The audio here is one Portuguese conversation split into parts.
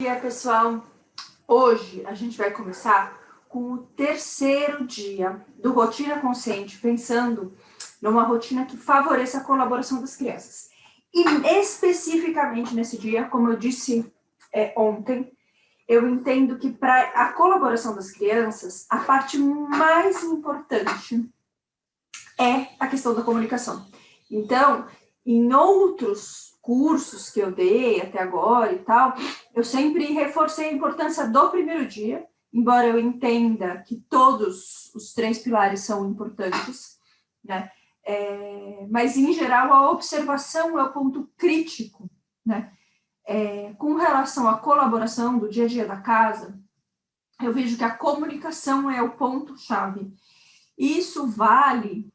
dia, pessoal! Hoje a gente vai começar com o terceiro dia do Rotina Consciente, pensando numa rotina que favoreça a colaboração das crianças. E especificamente nesse dia, como eu disse ontem, eu entendo que para a colaboração das crianças, a parte mais importante é a questão da comunicação. Então, em outros cursos que eu dei até agora e tal, eu sempre reforcei a importância do primeiro dia, embora eu entenda que todos os 3 pilares são importantes, né? Mas, em geral, a observação é o ponto crítico, né? Com relação à colaboração do dia a dia da casa, eu vejo que a comunicação é o ponto-chave. E isso vale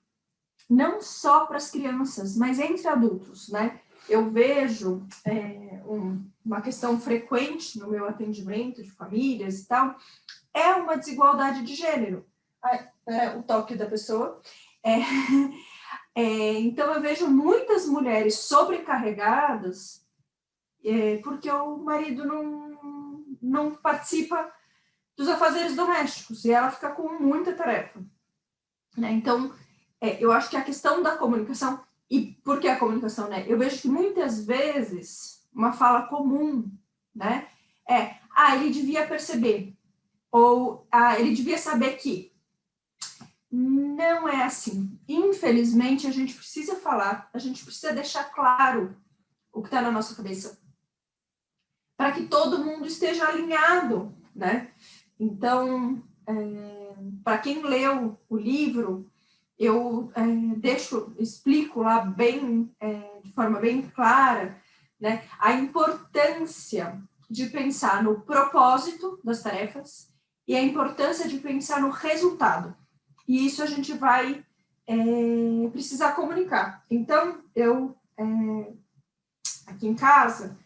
não só para as crianças, mas entre adultos, né? Eu vejo uma questão frequente no meu atendimento de famílias e tal, é uma desigualdade de gênero. O toque da pessoa. Então, eu vejo muitas mulheres sobrecarregadas porque o marido não participa dos afazeres domésticos e ela fica com muita tarefa, né? Então, eu acho que a questão da comunicação, e por que a comunicação, né? Eu vejo que muitas vezes uma fala comum, né? Ele devia perceber, ou ele devia saber que. Não é assim. Infelizmente, a gente precisa falar, a gente precisa deixar claro o que está na nossa cabeça, para que todo mundo esteja alinhado, né? Então, para quem leu o livro, eu explico lá de forma bem clara, né, a importância de pensar no propósito das tarefas e a importância de pensar no resultado. E isso a gente vai precisar comunicar. Então, aqui em casa,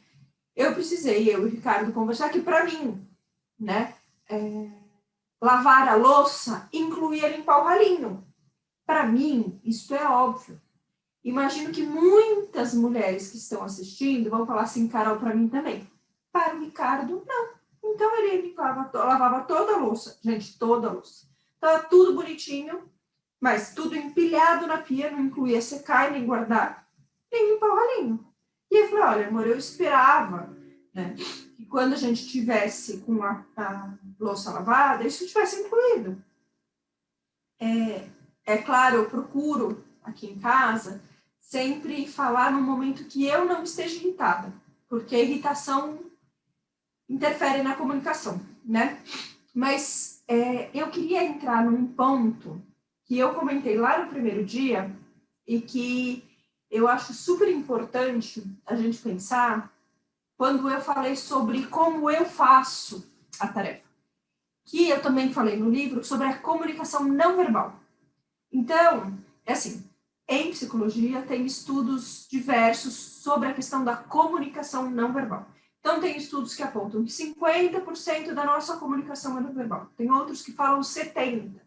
eu e o Ricardo, conversar que, para mim, né, lavar a louça incluía limpar o ralinho. Para mim, isso é óbvio. Imagino que muitas mulheres que estão assistindo vão falar assim, Carol, para mim também. Para o Ricardo, não. Então, ele lavava toda a louça. Gente, toda a louça. Estava tudo bonitinho, mas tudo empilhado na pia, não incluía secar, nem guardar, nem limpar o ralinho. E eu falei, olha, amor, eu esperava, né, que quando a gente tivesse com a louça lavada, isso tivesse incluído. Claro, eu procuro, aqui em casa, sempre falar no momento que eu não esteja irritada, porque a irritação interfere na comunicação, né? Mas eu queria entrar num ponto que eu comentei lá no primeiro dia e que eu acho super importante a gente pensar quando eu falei sobre como eu faço a tarefa. Que eu também falei no livro sobre a comunicação não verbal. Então, em psicologia tem estudos diversos sobre a questão da comunicação não verbal. Então, tem estudos que apontam que 50% da nossa comunicação é não verbal. Tem outros que falam 70%.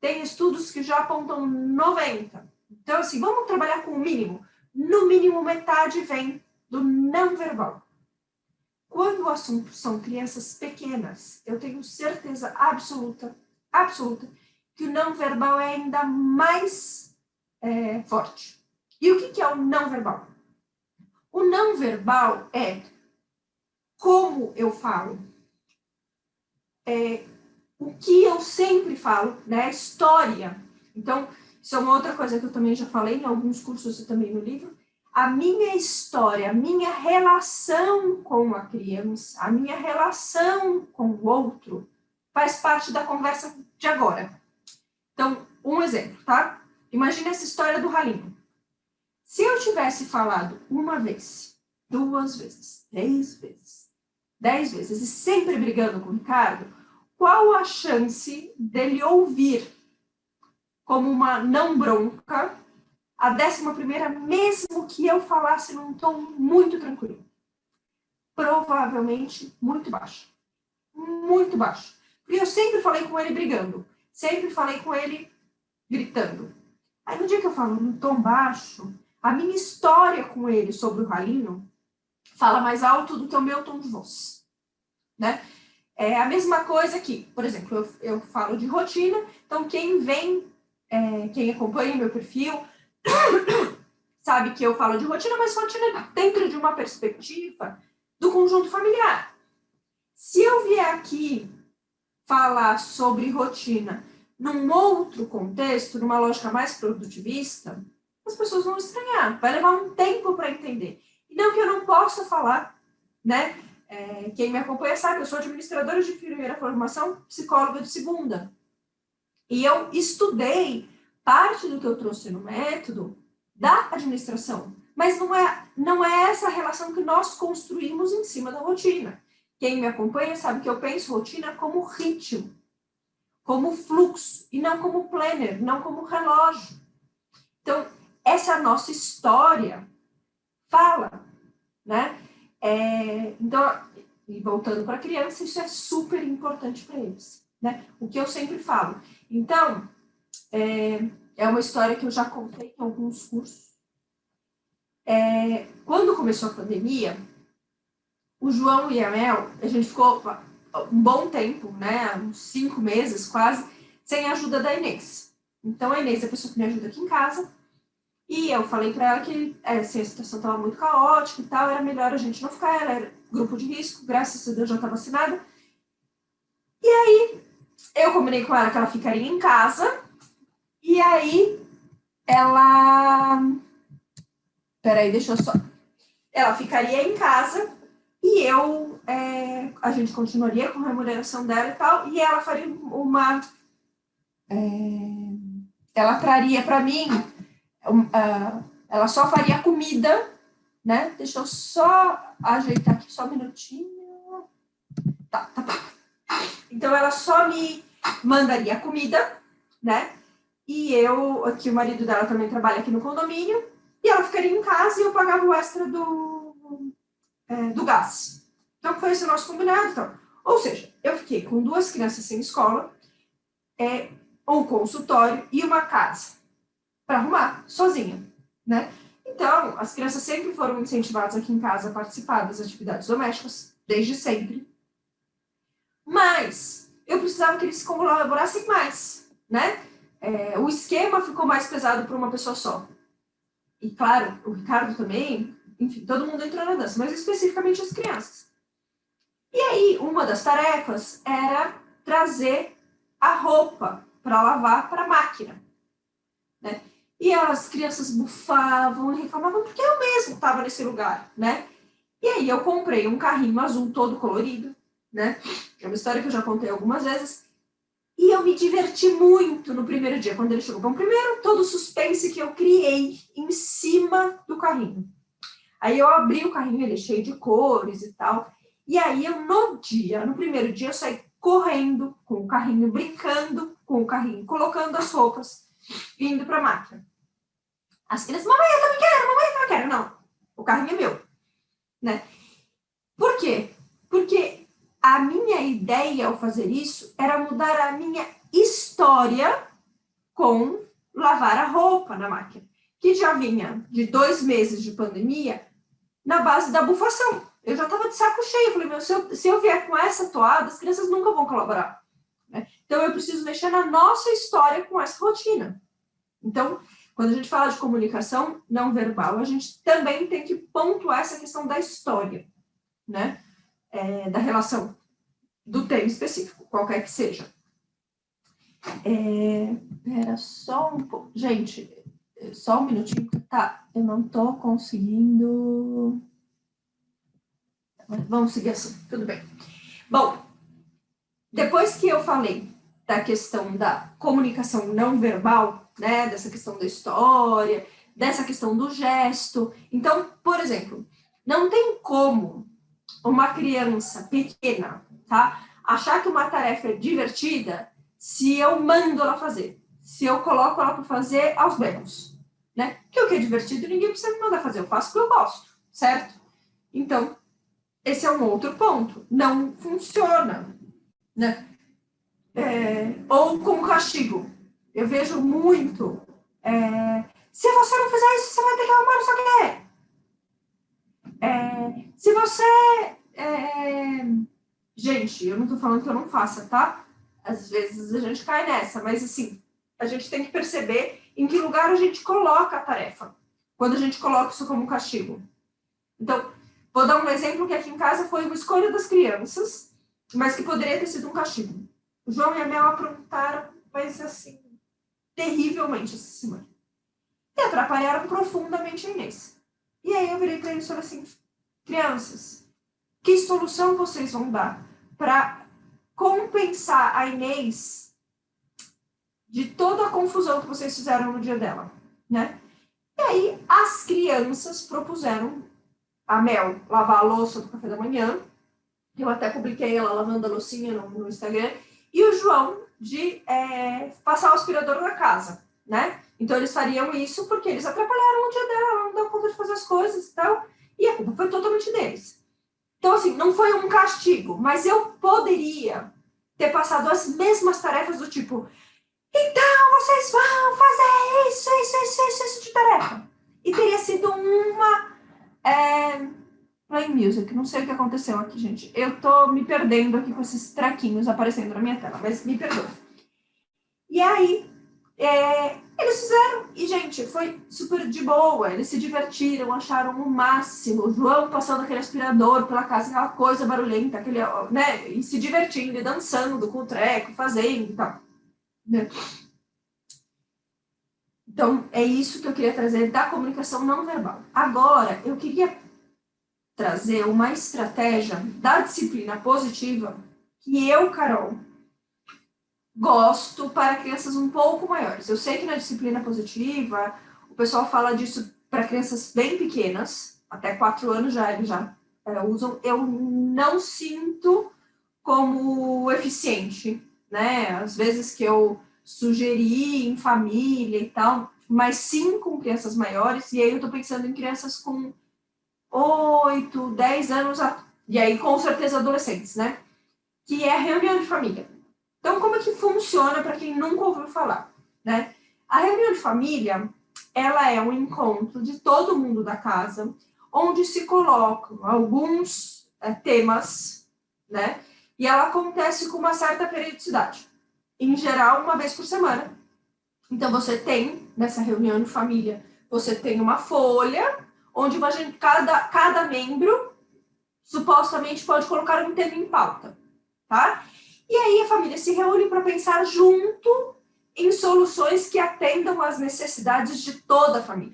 Tem estudos que já apontam 90%. Então, vamos trabalhar com o mínimo. No mínimo, metade vem do não verbal. Quando o assunto são crianças pequenas, eu tenho certeza absoluta, que o não verbal é ainda mais forte. E o que é o não verbal? O não verbal é como eu falo, o que eu sempre falo, né? A história. Então, isso é uma outra coisa que eu também já falei em alguns cursos e também no livro. A minha história, a minha relação com a criança, a minha relação com o outro, faz parte da conversa de agora. Então, um exemplo, tá? Imagina essa história do ralinho. Se eu tivesse falado uma vez, 2 vezes, 3 vezes, 10 vezes, e sempre brigando com o Ricardo, qual a chance dele ouvir como uma não bronca a 11ª, mesmo que eu falasse num tom muito tranquilo? Provavelmente muito baixo. Muito baixo. Porque eu sempre falei com ele brigando. Sempre falei com ele gritando. Aí no dia que eu falo num tom baixo, a minha história com ele sobre o ralinho fala mais alto do que o meu tom de voz. né? É a mesma coisa que, por exemplo, eu falo de rotina, então quem quem acompanha o meu perfil, sabe que eu falo de rotina, mas rotina dentro de uma perspectiva do conjunto familiar. Se eu vier aqui falar sobre rotina num outro contexto, numa lógica mais produtivista, as pessoas vão estranhar, vai levar um tempo para entender. E não que eu não possa falar, né? Quem me acompanha sabe, eu sou administradora de primeira formação, psicóloga de segunda. E eu estudei parte do que eu trouxe no método da administração. Mas não é essa relação que nós construímos em cima da rotina. Quem me acompanha sabe que eu penso rotina como ritmo, como fluxo, e não como planner, não como relógio. Então, essa nossa história fala, né? Então, e voltando para a criança, isso é super importante para eles, né? O que eu sempre falo. Então, é uma história que eu já contei em alguns cursos. Quando começou a pandemia, o João e a Mel, a gente ficou um bom tempo, né? Uns 5 meses quase, sem a ajuda da Inês. Então, a Inês é a pessoa que me ajuda aqui em casa. E eu falei para ela que assim, a situação estava muito caótica e tal, era melhor a gente não ficar, ela era grupo de risco, graças a Deus já está vacinada. E aí, eu combinei com ela que ela ficaria em casa, e aí ela... Peraí, deixa eu só... Ela ficaria em casa e a gente continuaria com a remuneração dela e tal, e ela faria ela traria para mim, ela só faria comida, né? Deixa eu só ajeitar aqui, só um minutinho. Tá. Então, ela só me mandaria comida, né? E que o marido dela também trabalha aqui no condomínio, e ela ficaria em casa e eu pagava o extra do gás. Então, foi esse o nosso combinado. Então. Ou seja, eu fiquei com 2 crianças sem escola, um consultório e uma casa para arrumar, sozinha, né? Então, as crianças sempre foram incentivadas aqui em casa a participar das atividades domésticas, desde sempre. Mas eu precisava que eles colaborassem mais, né? O esquema ficou mais pesado para uma pessoa só. E, claro, o Ricardo também, enfim, todo mundo entrou na dança, mas especificamente as crianças. E aí, uma das tarefas era trazer a roupa para lavar para a máquina, né? E as crianças bufavam e reclamavam porque eu mesmo estava nesse lugar, né? E aí eu comprei um carrinho azul todo colorido, né? É uma história que eu já contei algumas vezes. E eu me diverti muito no primeiro dia, quando ele chegou. Bom, primeiro, todo o suspense que eu criei em cima do carrinho. Aí eu abri o carrinho, ele é cheio de cores e tal. E aí eu, no primeiro dia, eu saí correndo com o carrinho, brincando com o carrinho, colocando as roupas, indo para a máquina. As crianças, mamãe, eu também quero. Não, o carrinho é meu, né? Por quê? Porque a minha ideia ao fazer isso era mudar a minha história com lavar a roupa na máquina, que já vinha de 2 meses de pandemia na base da bufação. Eu já estava de saco cheio. Eu falei, meu, se eu vier com essa toada, as crianças nunca vão colaborar, né? Então, eu preciso mexer na nossa história com essa rotina. Então, quando a gente fala de comunicação não verbal, a gente também tem que pontuar essa questão da história, né? Da relação do tema específico, qualquer que seja. Era só um pouco. Gente, só um minutinho. Tá, eu não tô conseguindo. Vamos seguir assim, tudo bem. Bom, depois que eu falei da questão da comunicação não verbal, né, dessa questão da história, dessa questão do gesto. Então, por exemplo, não tem como uma criança pequena, tá, achar que uma tarefa é divertida se eu mando ela fazer, se eu coloco ela para fazer aos berros, né? Porque o que é divertido ninguém precisa me mandar fazer, eu faço porque eu gosto, certo? Então, esse é um outro ponto. Não funciona, né? Ou com castigo. Eu vejo muito. Se você não fizer isso, você vai ter que arrumar não sei o quê. Se você... Gente, eu não tô falando que eu não faça, tá? Às vezes a gente cai nessa, mas assim, a gente tem que perceber em que lugar a gente coloca a tarefa, quando a gente coloca isso como castigo. Então, vou dar um exemplo que aqui em casa foi uma escolha das crianças, mas que poderia ter sido um castigo. O João e a Mel aprontaram, mas assim, terrivelmente essa semana. E atrapalharam profundamente a Inês. E aí eu virei para eles e falei assim, crianças, que solução vocês vão dar para compensar a Inês de toda a confusão que vocês fizeram no dia dela, né? E aí as crianças propuseram a Mel lavar a louça do café da manhã, eu até publiquei ela lavando a loucinha no Instagram, e o João de passar o aspirador na casa, né? Então eles fariam isso porque eles atrapalharam o dia dela, não deu conta de fazer as coisas e tal, e a culpa foi totalmente deles. Então, assim, não foi um castigo, mas eu poderia ter passado as mesmas tarefas do tipo, então vocês vão fazer isso de tarefa. E teria sido uma play music. Não sei o que aconteceu aqui, gente. Eu tô me perdendo aqui com esses traquinhos aparecendo na minha tela, mas me perdoa. E aí, eles fizeram, e gente, foi super de boa, eles se divertiram, acharam o máximo, o João passando aquele aspirador pela casa, aquela coisa barulhenta, aquele, né, e se divertindo, e dançando com o treco, fazendo e tal, né? Então, é isso que eu queria trazer da comunicação não verbal. Agora, eu queria trazer uma estratégia da disciplina positiva que eu, Carol, gosto para crianças um pouco maiores. Eu sei que na disciplina positiva, o pessoal fala disso para crianças bem pequenas, até 4 anos eles já usam. Eu não sinto como eficiente, né? Às vezes que eu sugeri em família e tal, mas sim com crianças maiores, e aí eu estou pensando em crianças com 8, 10 anos, e aí com certeza adolescentes, né? Que é a reunião de família. Então, como é que funciona para quem nunca ouviu falar, né? A reunião de família, ela é um encontro de todo mundo da casa, onde se colocam alguns temas, né? E ela acontece com uma certa periodicidade. Em geral, uma vez por semana. Então, você tem, nessa reunião de família, você tem uma folha, onde cada membro supostamente pode colocar um tema em pauta, tá? E aí a família se reúne para pensar junto em soluções que atendam às necessidades de toda a família.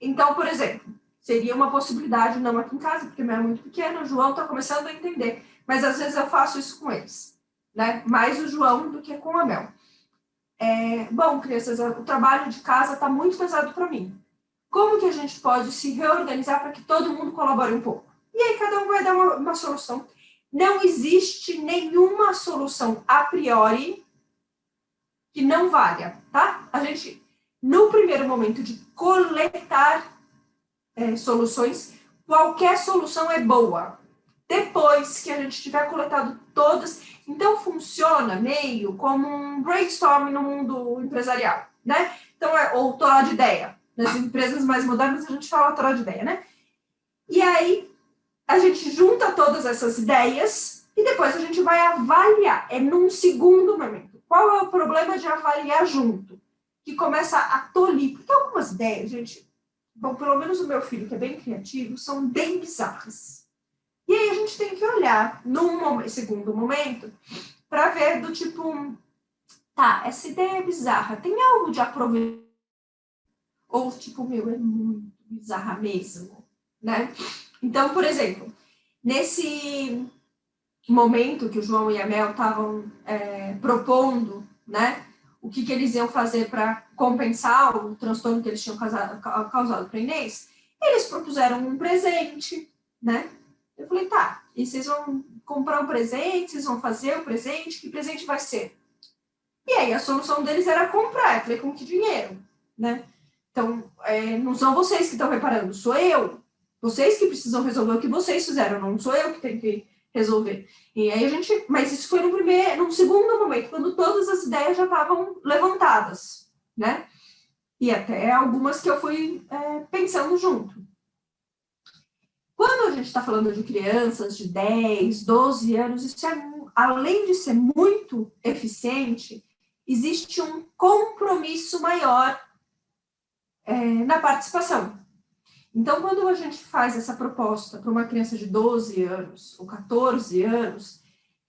Então, por exemplo, seria uma possibilidade, não aqui em casa, porque meu é muito pequeno, o João está começando a entender, mas às vezes eu faço isso com eles, né? Mais o João do que com a Mel. Bom, crianças, o trabalho de casa está muito pesado para mim. Como que a gente pode se reorganizar para que todo mundo colabore um pouco? E aí cada um vai dar uma solução. Não existe nenhuma solução a priori que não valha, tá? A gente, no primeiro momento de coletar soluções, qualquer solução é boa. Depois que a gente tiver coletado todas, então funciona meio como um brainstorm no mundo empresarial, né? Então, ou toró de ideia. Nas empresas mais modernas, a gente fala toró de ideia, né? E aí, a gente junta todas essas ideias e depois a gente vai avaliar. É num segundo momento. Qual é o problema de avaliar junto? Que começa a tolir. Porque algumas ideias, gente, bom, pelo menos o meu filho, que é bem criativo, são bem bizarras. E aí a gente tem que olhar num segundo momento para ver do tipo, tá, essa ideia é bizarra, tem algo de aproveitar? Ou tipo, meu, é muito bizarra mesmo, né? Então, por exemplo, nesse momento que o João e a Mel estavam propondo, né, o que eles iam fazer para compensar o transtorno que eles tinham causado para a Inês, eles propuseram um presente, né? Eu falei, tá, e vocês vão comprar um presente, vocês vão fazer o presente, que presente vai ser? E aí a solução deles era comprar. Eu falei, com que dinheiro, né? Então, não são vocês que estão reparando, sou eu. Vocês que precisam resolver o que vocês fizeram, não sou eu que tenho que resolver. E aí a gente, mas isso foi num segundo momento, quando todas as ideias já estavam levantadas, né? E até algumas que eu fui pensando junto. Quando a gente está falando de crianças de 10, 12 anos, isso além de ser muito eficiente, existe um compromisso maior na participação. Então, quando a gente faz essa proposta para uma criança de 12 anos ou 14 anos,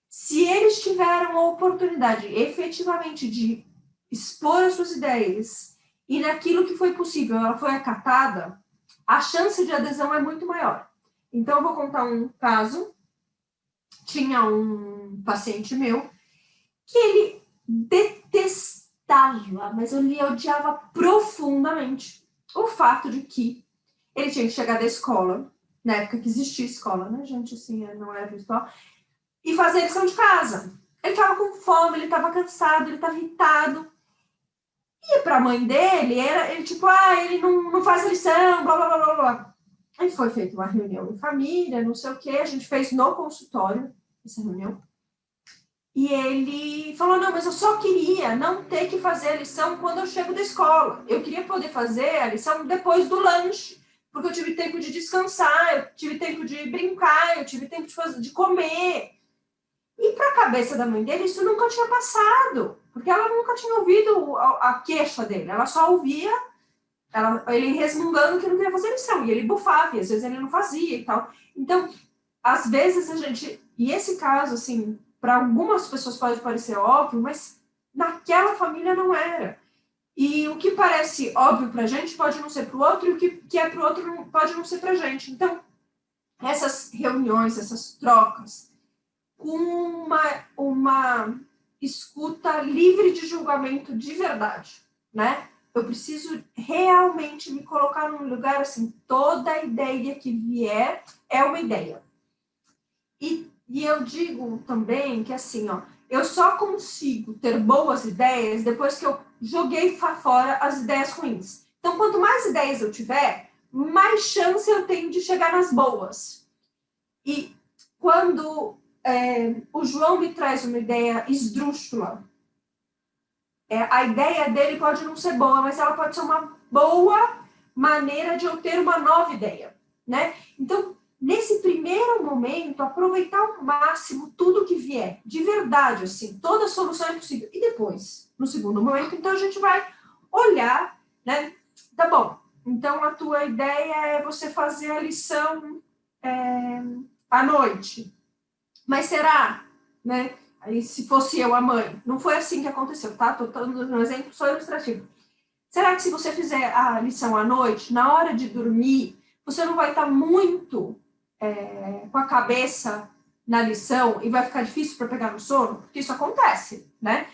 se eles tiveram a oportunidade efetivamente de expor as suas ideias e naquilo que foi possível ela foi acatada, a chance de adesão é muito maior. Então, eu vou contar um caso. Tinha um paciente meu que ele detestava, mas ele odiava profundamente o fato de que ele tinha que chegar da escola, na época que existia escola, né, gente, assim, não era virtual, e fazer lição de casa. Ele estava com fome, ele estava cansado, ele estava irritado. E para a mãe dele, ele tipo, ele não faz lição, blá, blá, blá, blá, blá. Aí foi feita uma reunião em família, não sei o quê, a gente fez no consultório essa reunião. E ele falou, não, mas eu só queria não ter que fazer a lição quando eu chego da escola. Eu queria poder fazer a lição depois do lanche, porque eu tive tempo de descansar, eu tive tempo de brincar, eu tive tempo de comer. E para a cabeça da mãe dele, isso nunca tinha passado, porque ela nunca tinha ouvido a queixa dele, ela só ouvia ele resmungando que não queria fazer lição, e ele bufava, e às vezes ele não fazia e tal. Então, às vezes a gente... E esse caso, assim, para algumas pessoas pode parecer óbvio, mas naquela família não era. E o que parece óbvio para a gente pode não ser para o outro, e o que é para o outro pode não ser para a gente. Então, essas reuniões, essas trocas, com uma escuta livre de julgamento de verdade, né? Eu preciso realmente me colocar num lugar assim, toda ideia que vier é uma ideia. E eu digo também que assim, eu só consigo ter boas ideias depois que eu joguei fora as ideias ruins. Então, quanto mais ideias eu tiver, mais chance eu tenho de chegar nas boas. E quando o João me traz uma ideia esdrúxula, a ideia dele pode não ser boa, mas ela pode ser uma boa maneira de eu ter uma nova ideia, né? Então, nesse primeiro momento, aproveitar ao máximo tudo que vier, de verdade, assim, toda solução é possível. E depois, no segundo momento, então a gente vai olhar, né? Tá bom, então a tua ideia é você fazer a lição à noite. Mas será, né? Aí, se fosse eu a mãe, não foi assim que aconteceu, tá? Estou dando um exemplo só ilustrativo. Será que se você fizer a lição à noite, na hora de dormir, você não vai estar muito com a cabeça na lição e vai ficar difícil para pegar no sono? Porque isso acontece, né?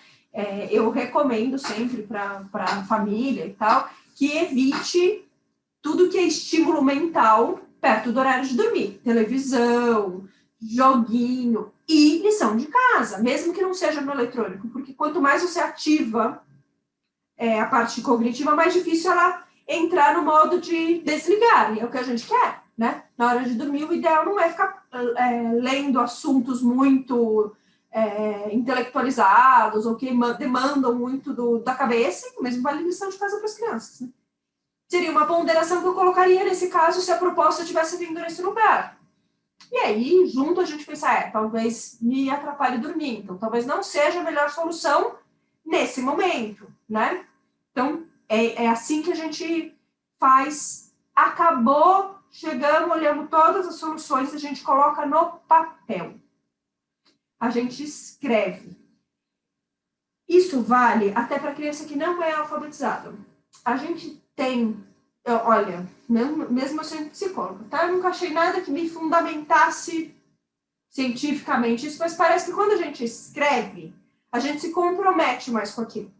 Eu recomendo sempre para a família e tal, que evite tudo que é estímulo mental perto do horário de dormir. Televisão, joguinho e lição de casa, mesmo que não seja no eletrônico, porque quanto mais você ativa a parte cognitiva, mais difícil ela entrar no modo de desligar, e é o que a gente quer, né? Na hora de dormir, o ideal não é ficar lendo assuntos muito intelectualizados ou que demandam muito da cabeça, e mesmo vale lição de casa para as crianças, né? Seria uma ponderação que eu colocaria nesse caso se a proposta tivesse vindo nesse lugar. E aí, junto, a gente pensa, talvez me atrapalhe dormir, então talvez não seja a melhor solução nesse momento, né? Então, é assim que a gente faz. Acabou, chegamos, olhamos todas as soluções, a gente coloca no papel. A gente escreve. Isso vale até para criança que não é alfabetizada. A gente tem... Olha, mesmo eu sendo psicóloga, tá? Eu nunca achei nada que me fundamentasse cientificamente isso, mas parece que quando a gente escreve, a gente se compromete mais com aquilo,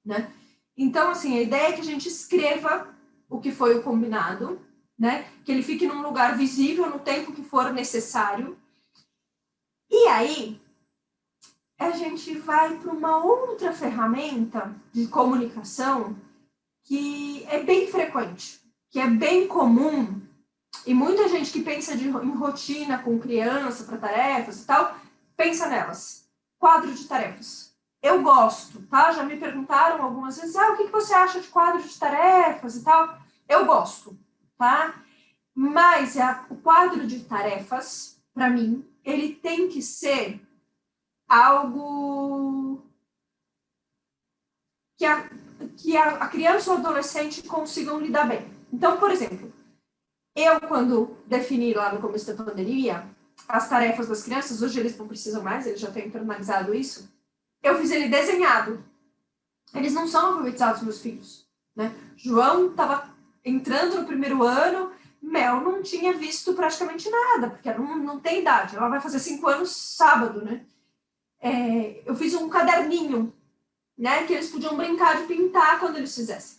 né? Então, assim, a ideia é que a gente escreva o que foi o combinado, né? Que ele fique num lugar visível no tempo que for necessário. E aí, a gente vai para uma outra ferramenta de comunicação que é bem frequente, que é bem comum, e muita gente que pensa em rotina com criança para tarefas e tal, pensa nelas. Quadro de tarefas. Eu gosto, tá? Já me perguntaram algumas vezes, o que você acha de quadro de tarefas e tal? Eu gosto, tá? Mas o quadro de tarefas, para mim, ele tem que ser algo que a criança ou adolescente consigam lidar bem. Então, por exemplo, eu, quando defini lá no começo da pandemia as tarefas das crianças, hoje eles não precisam mais, eles já têm internalizado isso, eu fiz ele desenhado. Eles não são alfabetizados, meus filhos, né? João estava entrando no primeiro ano, Mel não tinha visto praticamente nada, porque ela não tem idade, ela vai fazer 5 anos sábado, né? Eu fiz um caderninho, né, que eles podiam brincar de pintar quando eles fizessem.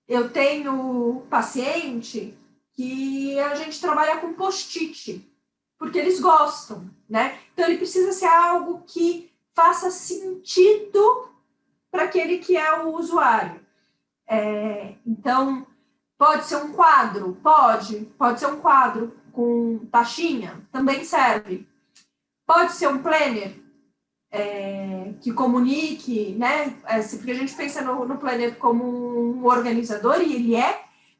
Eu tenho paciente que a gente trabalha com post-it, porque eles gostam, né? Então, ele precisa ser algo que faça sentido para aquele que é o usuário. Então, pode ser um quadro? Pode ser um quadro com taxinha? Também serve. Pode ser um planner que comunique, né? Porque a gente pensa no planner como um organizador, e ele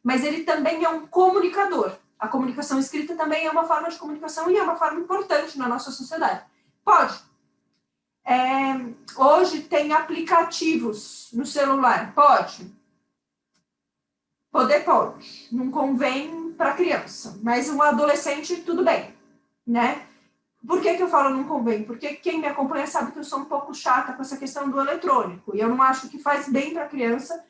mas ele também é um comunicador. A comunicação escrita também é uma forma de comunicação e é uma forma importante na nossa sociedade. Pode. Hoje tem aplicativos no celular. Pode. Poder pode. Não convém para criança, mas um adolescente, tudo bem, né? Por que eu falo não convém? Porque quem me acompanha sabe que eu sou um pouco chata com essa questão do eletrônico, e eu não acho que faz bem para a criança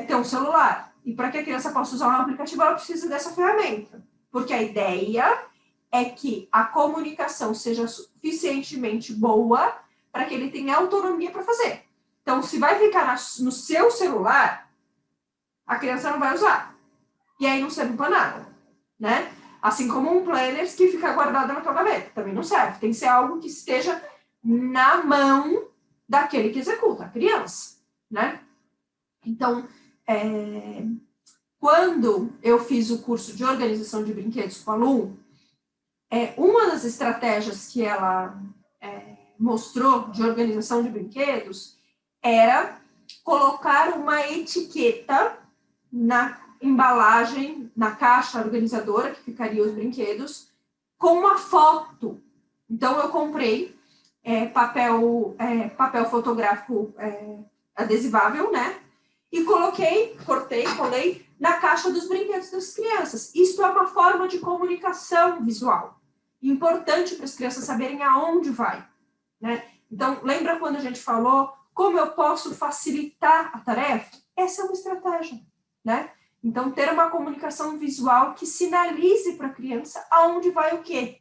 ter um celular. E para que a criança possa usar um aplicativo, ela precisa dessa ferramenta. Porque a ideia é que a comunicação seja suficientemente boa para que ele tenha autonomia para fazer. Então, se vai ficar no seu celular, a criança não vai usar. E aí não serve para nada, né? Assim como um planner que fica guardado na tua gaveta. Também não serve. Tem que ser algo que esteja na mão daquele que executa, a criança, né? Então, quando eu fiz o curso de organização de brinquedos com a Lu, uma das estratégias que ela mostrou de organização de brinquedos era colocar uma etiqueta na embalagem, na caixa organizadora, que ficaria os brinquedos, com uma foto. Então, eu comprei papel fotográfico adesivável, né? E cortei, colei na caixa dos brinquedos das crianças. Isso é uma forma de comunicação visual, importante para as crianças saberem aonde vai, né? Então, lembra quando a gente falou como eu posso facilitar a tarefa? Essa é uma estratégia, né? Então, ter uma comunicação visual que sinalize para a criança aonde vai o quê,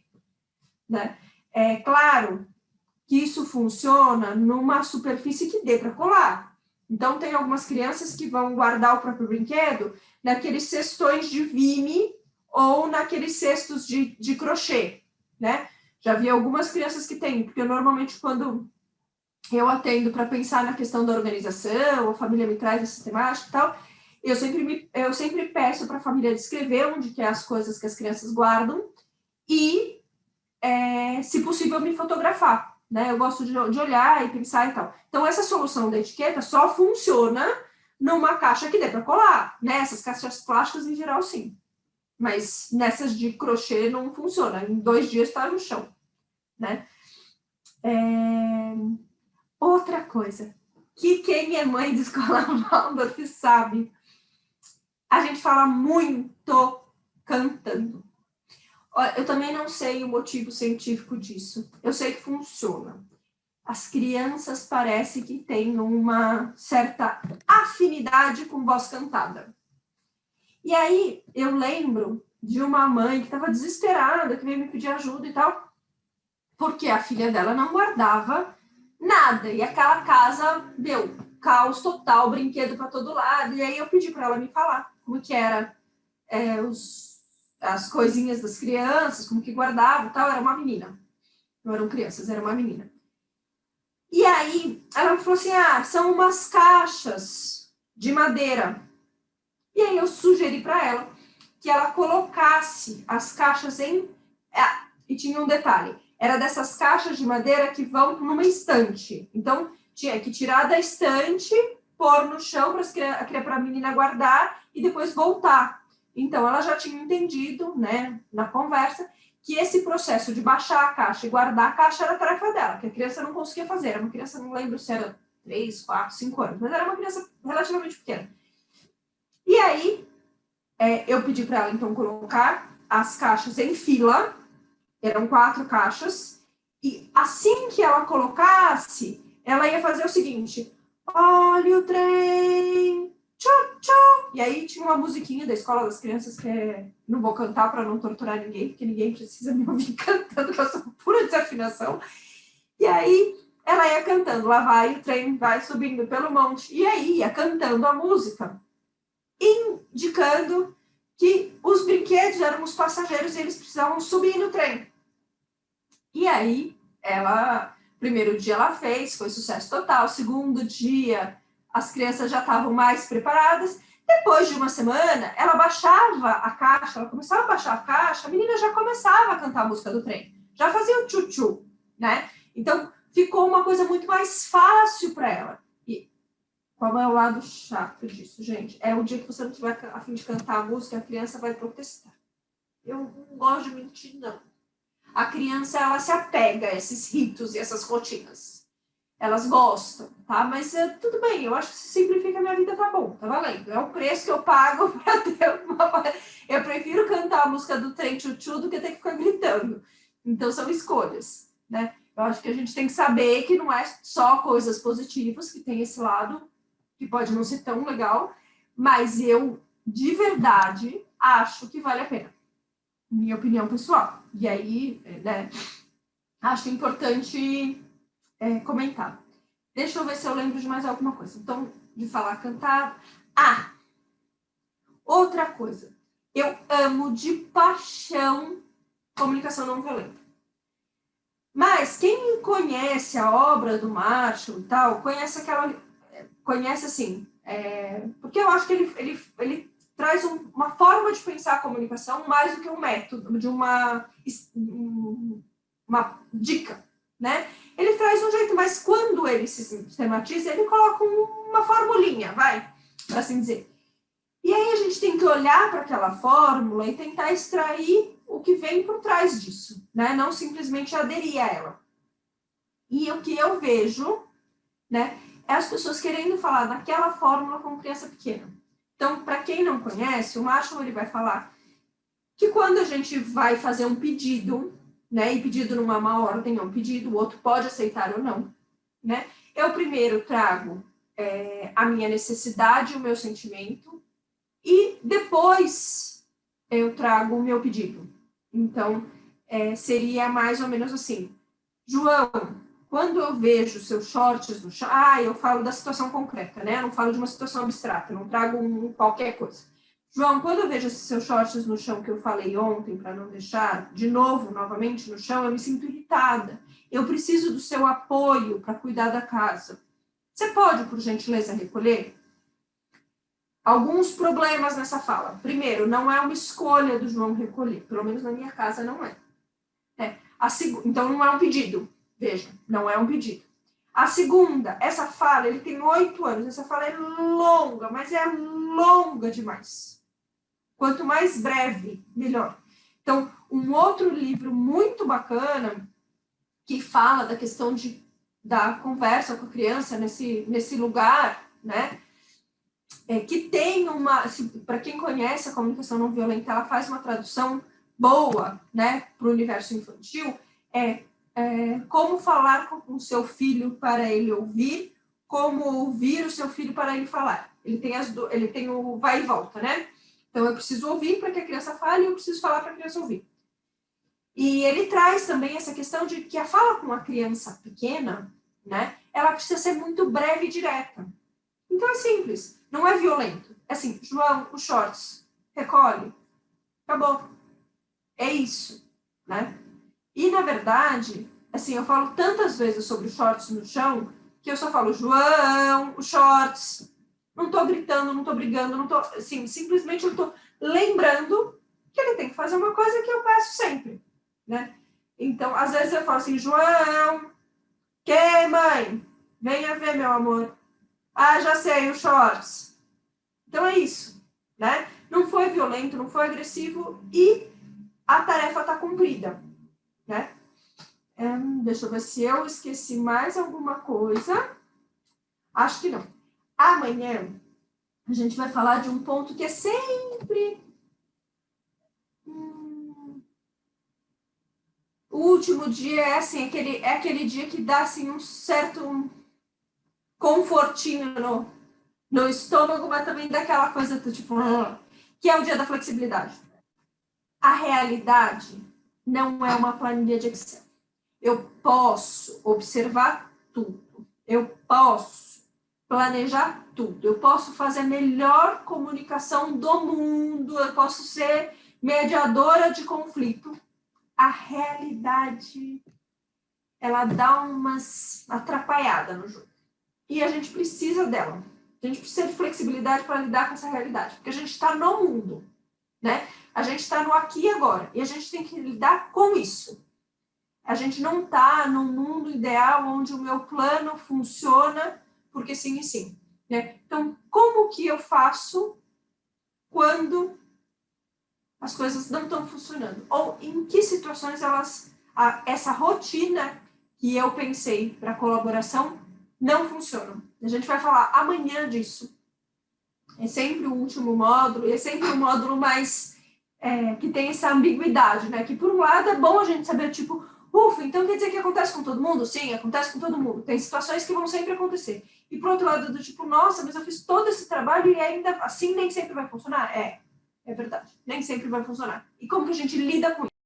né? É claro que isso funciona numa superfície que dê para colar. Então, tem algumas crianças que vão guardar o próprio brinquedo naqueles cestões de Vime ou naqueles cestos de crochê, né? Já vi algumas crianças que têm, porque normalmente quando eu atendo para pensar na questão da organização, a família me traz a sistemática e tal, eu sempre peço para a família descrever onde que é as coisas que as crianças guardam e, se possível, me fotografar, né? Eu gosto de olhar e pensar e tal. Então, essa solução da etiqueta só funciona numa caixa que dê para colar, né? Essas caixas plásticas, em geral, sim. Mas nessas de crochê não funciona. Em 2 dias está no chão, né? Outra coisa, que quem é mãe de escola Waldorf sabe, a gente fala muito cantando. Eu também não sei o motivo científico disso. Eu sei que funciona. As crianças parecem que têm uma certa afinidade com voz cantada. E aí, eu lembro de uma mãe que estava desesperada, que veio me pedir ajuda e tal, porque a filha dela não guardava nada. E aquela casa, caos total, brinquedo para todo lado. E aí eu pedi para ela me falar como que era as coisinhas das crianças, como que guardava e tal. Era uma menina. Não eram crianças, era uma menina. E aí ela falou assim, são umas caixas de madeira. E aí eu sugeri para ela que ela colocasse as caixas e tinha um detalhe, era dessas caixas de madeira que vão numa estante. Então, tinha que tirar da estante pôr no chão para a menina guardar e depois voltar. Então, ela já tinha entendido, né, na conversa, que esse processo de baixar a caixa e guardar a caixa era a tarefa dela, que a criança não conseguia fazer. Era uma criança, não lembro se era 3, 4, 5 anos, mas era uma criança relativamente pequena. E aí, eu pedi para ela, então, colocar as caixas em fila, eram 4 caixas, e assim que ela colocasse, ela ia fazer o seguinte: olha o trem, tchau, tchau. E aí tinha uma musiquinha da Escola das Crianças, que não vou cantar para não torturar ninguém, porque ninguém precisa me ouvir cantando, que eu sou pura desafinação. E aí ela ia cantando, lá vai o trem, vai subindo pelo monte, e aí ia cantando a música, indicando que os brinquedos eram os passageiros e eles precisavam subir no trem. E aí, primeiro dia ela fez, foi sucesso total. Segundo dia, as crianças já estavam mais preparadas. Depois de uma semana, ela baixava a caixa, ela começava a baixar a caixa, a menina já começava a cantar a música do trem, já fazia o tchu-tchu, né? Então, ficou uma coisa muito mais fácil para ela. E qual é o lado chato disso, gente? É o dia que você não tiver a fim de cantar a música, a criança vai protestar. Eu não gosto de mentir, não. A criança, ela se apega a esses ritos e essas rotinas. Elas gostam, tá? Mas tudo bem, eu acho que se simplifica a minha vida, tá bom, tá valendo. É o preço que eu pago para ter uma... Eu prefiro cantar a música do trem tchu-tchu do que ter que ficar gritando. Então, são escolhas, né? Eu acho que a gente tem que saber que não é só coisas positivas, que tem esse lado, que pode não ser tão legal, mas eu, de verdade, acho que vale a pena. Minha opinião pessoal. E aí, né, acho importante comentar. Deixa eu ver se eu lembro de mais alguma coisa. Então, de falar cantar. Outra coisa. Eu amo de paixão comunicação não violenta. Mas quem conhece a obra do Marshall e tal, conhece assim, porque eu acho que ele traz uma forma de pensar a comunicação mais do que um método, de uma dica, né? Ele traz um jeito, mas quando ele se sistematiza, ele coloca uma formulinha, para assim dizer. E aí a gente tem que olhar para aquela fórmula e tentar extrair o que vem por trás disso, né? Não simplesmente aderir a ela. E o que eu vejo, né, é as pessoas querendo falar daquela fórmula com criança pequena. Então, para quem não conhece, o Marshall ele vai falar que quando a gente vai fazer um pedido, né, e pedido não é uma ordem, é um pedido, o outro pode aceitar ou não, né? Eu primeiro trago a minha necessidade, o meu sentimento, e depois eu trago o meu pedido. Então, seria mais ou menos assim: João, quando eu vejo seus shorts no chão, eu falo da situação concreta, né? Eu não falo de uma situação abstrata, eu não trago qualquer coisa. João, quando eu vejo esses seus shorts no chão que eu falei ontem, para não deixar novamente no chão, eu me sinto irritada. Eu preciso do seu apoio para cuidar da casa. Você pode, por gentileza, recolher? Alguns problemas nessa fala. Primeiro, não é uma escolha do João recolher. Pelo menos na minha casa não é. Então, não é um pedido. Veja, não é um pedido. A segunda, essa fala, ele tem 8 anos. Essa fala é longa, mas é longa demais. Quanto mais breve, melhor. Então, um outro livro muito bacana que fala da questão da conversa com a criança nesse lugar, né? Que tem para quem conhece a comunicação não violenta, ela faz uma tradução boa, né, para o universo infantil, como falar com o seu filho para ele ouvir, como ouvir o seu filho para ele falar. Ele tem o vai e volta, né? Então, eu preciso ouvir para que a criança fale e eu preciso falar para a criança ouvir. E ele traz também essa questão de que a fala com uma criança pequena, né, ela precisa ser muito breve e direta. Então, é simples, não é violento. É assim: João, os shorts, recolhe, acabou. É isso, né? E, na verdade, assim, eu falo tantas vezes sobre os shorts no chão, que eu só falo: João, os shorts. Não tô gritando, não tô brigando, não tô... Assim, simplesmente eu tô lembrando que ele tem que fazer uma coisa que eu peço sempre, né? Então, às vezes eu falo assim: João, que, mãe? Venha ver, meu amor. Ah, já sei, o shorts. Então é isso, né? Não foi violento, não foi agressivo e a tarefa está cumprida, né? Deixa eu ver se eu esqueci mais alguma coisa. Acho que não. Amanhã a gente vai falar de um ponto que é sempre o último dia é assim, aquele dia que dá assim um certo confortinho no estômago, mas também dá aquela coisa do tipo, que é o dia da flexibilidade. A realidade não é uma planilha de Excel. Eu posso observar tudo. Eu posso planejar tudo. Eu posso fazer a melhor comunicação do mundo. Eu posso ser mediadora de conflito. A realidade, ela dá umas atrapalhadas no jogo. E a gente precisa dela. A gente precisa de flexibilidade para lidar com essa realidade. Porque a gente está no mundo, né? A gente está no aqui e agora. E a gente tem que lidar com isso. A gente não está num mundo ideal onde o meu plano funciona porque sim e sim. Né? Então, como que eu faço quando as coisas não estão funcionando? Ou em que situações essa rotina que eu pensei para colaboração não funciona? A gente vai falar amanhã disso. É sempre o último módulo, e é sempre o módulo mais que tem essa ambiguidade, né? Que por um lado é bom a gente saber, tipo, ufa, então quer dizer que acontece com todo mundo? Sim, acontece com todo mundo. Tem situações que vão sempre acontecer. E por outro lado, do tipo, nossa, mas eu fiz todo esse trabalho e ainda assim nem sempre vai funcionar? É verdade. Nem sempre vai funcionar. E como que a gente lida com isso?